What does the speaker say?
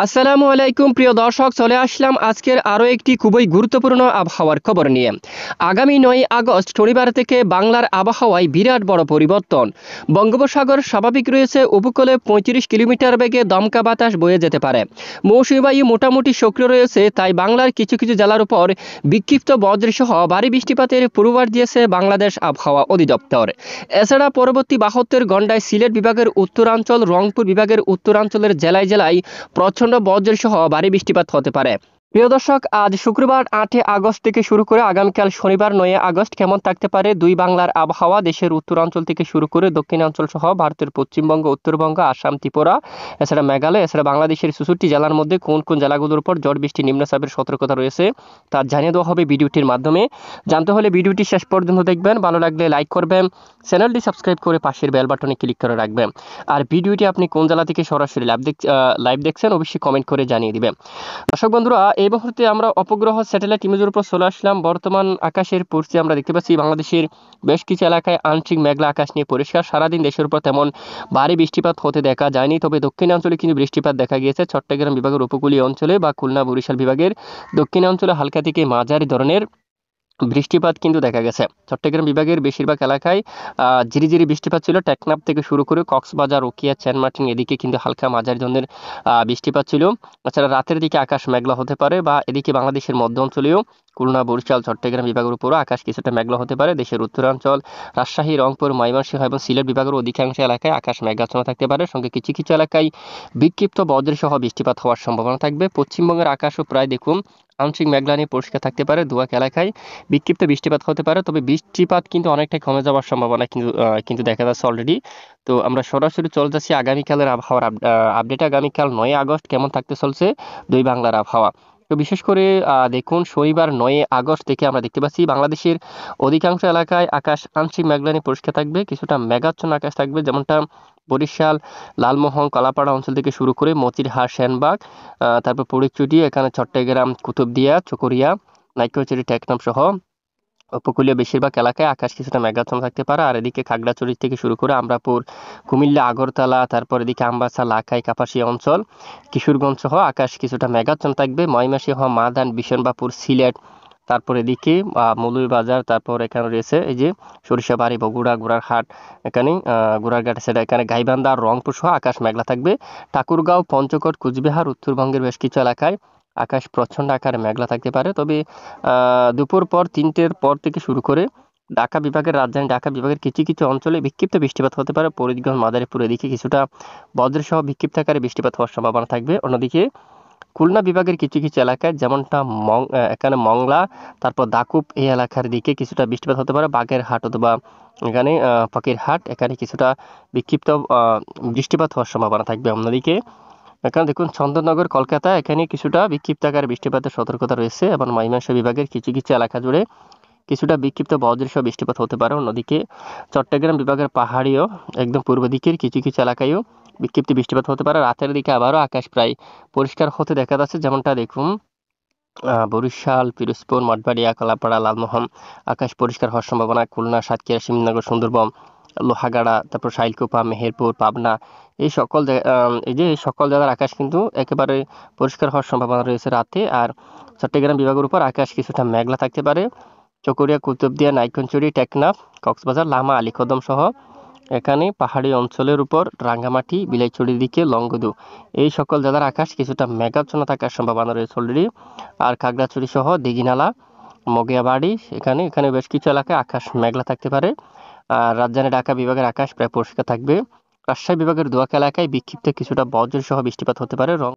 আসসালামু আলাইকুম প্রিয় দর্শক, চলে আসলাম আজকের আরও একটি খুবই গুরুত্বপূর্ণ আবহাওয়ার খবর নিয়ে। আগামী ৯ আগস্ট শনিবার থেকে বাংলার আবহাওয়ায় বিরাট বড় পরিবর্তন। বঙ্গোপসাগর স্বাভাবিক রয়েছে, উপকূলে ৩৫ কিলোমিটার বেগে দমকা বাতাস বয়ে যেতে পারে। মৌসুমী বায়ু মোটামুটি সক্রিয় রয়েছে, তাই বাংলার কিছু কিছু জেলার উপর বিক্ষিপ্ত বজ্রসহ ভারী বৃষ্টিপাতের পূর্বাভাস দিয়েছে বাংলাদেশ আবহাওয়া অধিদপ্তর। এছাড়া পরবর্তী ৭২ ঘণ্টায় সিলেট বিভাগের উত্তরাঞ্চল, রংপুর বিভাগের উত্তরাঞ্চলের জেলায় জেলায় প্রচণ্ড বজ্রসহ ভারী বৃষ্টিপাত হতে পারে। প্রিয় দর্শক, আজ শুক্রবার ৮ আগস্ট থেকে শুরু করে আগামীকাল শনিবার ৯ আগস্ট কেমন থাকতে পারে দুই বাংলার আবহাওয়া। দেশের উত্তরাঞ্চল থেকে শুরু করে দক্ষিণাঞ্চল সহ ভারতের পশ্চিমবঙ্গ, উত্তরবঙ্গ, আসাম, ত্রিপুরা, এছাড়া মেঘালয়, এছাড়া বাংলাদেশের ৬৪ জেলার মধ্যে কোন কোন জেলাগুলোর উপর ঝড় বৃষ্টি নিম্নচাপের সতর্কতা রয়েছে তা জানিয়ে দেওয়া হবে ভিডিওটির মাধ্যমে। জানতে হলে ভিডিওটি শেষ পর্যন্ত দেখবেন, ভালো লাগলে লাইক করবেন, চ্যানেলটি সাবস্ক্রাইব করে পাশের বেল বাটনে ক্লিক করে রাখবেন। আর ভিডিওটি আপনি কোন জেলা থেকে সরাসরি লাইভ দেখছেন অবশ্যই কমেন্ট করে জানিয়ে দিবেন। দর্শক বন্ধুরা, এই মুহূর্তে আমরা অপগ্রহ স্যাটেলাইট ইমেজের উপর চলে আসলাম। বর্তমান আকাশের পরিস্থিতি আমরা দেখতে পাচ্ছি বাংলাদেশের বেশ কিছু এলাকায় আংশিক মেঘলা আকাশ নিয়ে পরিষ্কার। সারাদিন দেশের উপর তেমন ভারী বৃষ্টিপাত হতে দেখা যায়নি, তবে দক্ষিণাঞ্চলে কিন্তু বৃষ্টিপাত দেখা গিয়েছে। চট্টগ্রাম বিভাগের উপকূলীয় অঞ্চলে বা খুলনা বরিশাল বিভাগের দক্ষিণাঞ্চলে হালকা থেকে মাঝারি ধরনের বৃষ্টিপাত কিন্তু দেখা গেছে। চট্টগ্রাম বিভাগের বেশিরভাগ এলাকায় ঝিরিঝিরি বৃষ্টিপাত ছিল। টেকনাফ থেকে শুরু করে কক্সবাজার, রোকিয়া, সেন্টমার্টিন এদিকে কিন্তু হালকা মাঝারি ধরনের বৃষ্টিপাত ছিল। এছাড়া রাতের দিকে আকাশ মেঘলা হতে পারে, বা এদিকে বাংলাদেশের মধ্য অঞ্চলেও খুলনা, বরিশাল, চট্টগ্রাম বিভাগের উপরও আকাশ কিছুটা মেঘলা হতে পারে। দেশের উত্তরাঞ্চল, রাজশাহী, রংপুর, ময়মনসিংহ এবং সিলেট বিভাগের অধিকাংশ এলাকায় আকাশ মেঘাচ্ছন্ন থাকতে পারে। সঙ্গে কিছু কিছু এলাকায় বিক্ষিপ্ত বজ্রসহ বৃষ্টিপাত হওয়ার সম্ভাবনা থাকবে। পশ্চিমবঙ্গের আকাশও প্রায় দেখুন আংশিক মেঘলা নিয়ে পরিষ্কার থাকতে পারে। দুয়াক এলাকায় বিক্ষিপ্ত বৃষ্টিপাত হতে পারে, তবে বৃষ্টিপাত কিন্তু অনেকটাই কমে যাওয়ার সম্ভাবনা কিন্তু দেখা যাচ্ছে অলরেডি। তো আমরা সরাসরি চলে যাচ্ছি আগামীকালের আবহাওয়ার আপডেট। আগামীকাল ৯ আগস্ট কেমন থাকতে চলছে দুই বাংলার আবহাওয়া। তো বিশেষ করে দেখুন শনিবার ৯ আগস্ট থেকে আমরা দেখতে পাচ্ছি বাংলাদেশের অধিকাংশ এলাকায় আকাশ আংশিক মেঘলা নিয়ে পরিষ্কার থাকবে, কিছুটা মেঘাচ্ছন্ন আকাশ থাকবে। যেমনটা বরিশাল, লালমোহন, কলাপাড়া অঞ্চল থেকে শুরু করে মতিরহাট, সেনবাগ, তারপর ফটিকছড়ি, এখানে চট্টগ্রাম, কুতুবদিয়া, চকরিয়া, নাইক্ষ্যংছড়ি, টেকনাফ সহ উপকূলীয় বেশিরভাগ এলাকায় আকাশ কিছুটা মেঘাচ্ছন্ন থাকতে পারে। আর এদিকে খাগড়াছড়ি থেকে শুরু করে আমরাপুর, কুমিল্লা, আগরতলা, তারপর এদিকে আমবাসা, লাখাই, কাপাসিয়া অঞ্চল, কিশোরগঞ্জ সহ আকাশ কিছুটা মেঘাচ্ছন্ন থাকবে। ময়মনসিংহ, মাদান, বিশনবাপুর, সিলেট, তারপর এদিকে মৌলভীবাজার, তারপর এখানে রয়েছে এই যে সরিষাবাড়ি, বগুড়া, গোড়ারহাট, এখানে গোড়ারঘাট, সেটা এখানে গাইবান্ধা, রংপুর সহ আকাশ মেঘলা থাকবে। ঠাকুরগাঁও, পঞ্চগড়, কুচবিহার, উত্তরবঙ্গের বেশ কিছু এলাকায় আকাশ প্রচণ্ড আকারে মেঘলা থাকতে পারে। তবে দুপুর পর ৩টের পর থেকে শুরু করে ঢাকা বিভাগের, রাজধানী ঢাকা বিভাগের কিছু কিছু অঞ্চলে বিক্ষিপ্ত বৃষ্টিপাত হতে পারে। ফরিদগঞ্জ, মাদারীপুর এদিকে কিছুটা বজ্রসহ বিক্ষিপ্ত আকারে বৃষ্টিপাত হওয়ার সম্ভাবনা থাকবে। অন্যদিকে খুলনা বিভাগের কিছু কিছু এলাকায় যেমনটা এখানে মংলা, তারপর দাকুব এই এলাকার দিকে কিছুটা বৃষ্টিপাত হতে পারে। বাগেরহাট অথবা এখানে ফকিরহাট, এখানে কিছুটা বিক্ষিপ্ত বৃষ্টিপাত হওয়ার সম্ভাবনা থাকবে। অন্যদিকে এখানে দেখুন চন্দননগর, কলকাতা, এখানে কিছুটা বিক্ষিপ্ত আকারে বৃষ্টিপাতের সতর্কতা রয়েছে। এবং ময়মনসিংহ বিভাগের কিছু কিছু এলাকা জুড়ে কিছুটা বিক্ষিপ্ত বজ্রসহ বৃষ্টিপাত হতে পারে। অন্যদিকে চট্টগ্রাম বিভাগের পাহাড়িও একদম পূর্ব দিকের কিছু কিছু এলাকায়ও বিক্ষিপ্ত বৃষ্টিপাত হতে পারে। রাতের দিকে আবারও আকাশ প্রায় পরিষ্কার হতে দেখা যাচ্ছে। যেমনটা দেখুন বরিশাল, পিরোজপুর, মঠবাড়িয়া, কলাপাড়া, লালমোহন আকাশ পরিষ্কার হওয়ার সম্ভাবনা। খুলনা, সাতক্ষীরা, শিবনগর, সুন্দরবন, লোহাগাড়া, তারপর শাইলকুপা, মেহেরপুর, পাবনা এই সকল জায়গার আকাশ কিন্তু একেবারে পরিষ্কার হওয়ার সম্ভাবনা রয়েছে রাতে। আর চট্টগ্রাম বিভাগের উপর আকাশ কিছুটা মেঘলা থাকতে পারে। চকরিয়া, কুতুবদিয়া, নাইক্ষ্যংছড়ি, টেকনাফ, কক্সবাজার, লামা, আলীকদম সহ এখানে পাহাড়ি অঞ্চলের উপর রাঙ্গামাটি, বিলাইছড়ির দিকে লংগদু এই সকল জেলার আকাশ কিছুটা মেঘাচ্ছন্ন থাকার সম্ভাবনা রয়েছে অলরেডি। আর খাগড়াছড়ি সহ দিঘিনালা, মগিয়াবাড়ি এখানে বেশ কিছু এলাকায় আকাশ মেঘলা থাকতে পারে। আর রাজধানী ঢাকা বিভাগের আকাশ প্রায় পরিষ্কার থাকবে। রাজশাহী বিভাগের দোয়াক এলাকায় বিক্ষিপ্ত কিছুটা বজ্র সহ বৃষ্টিপাত হতে পারে।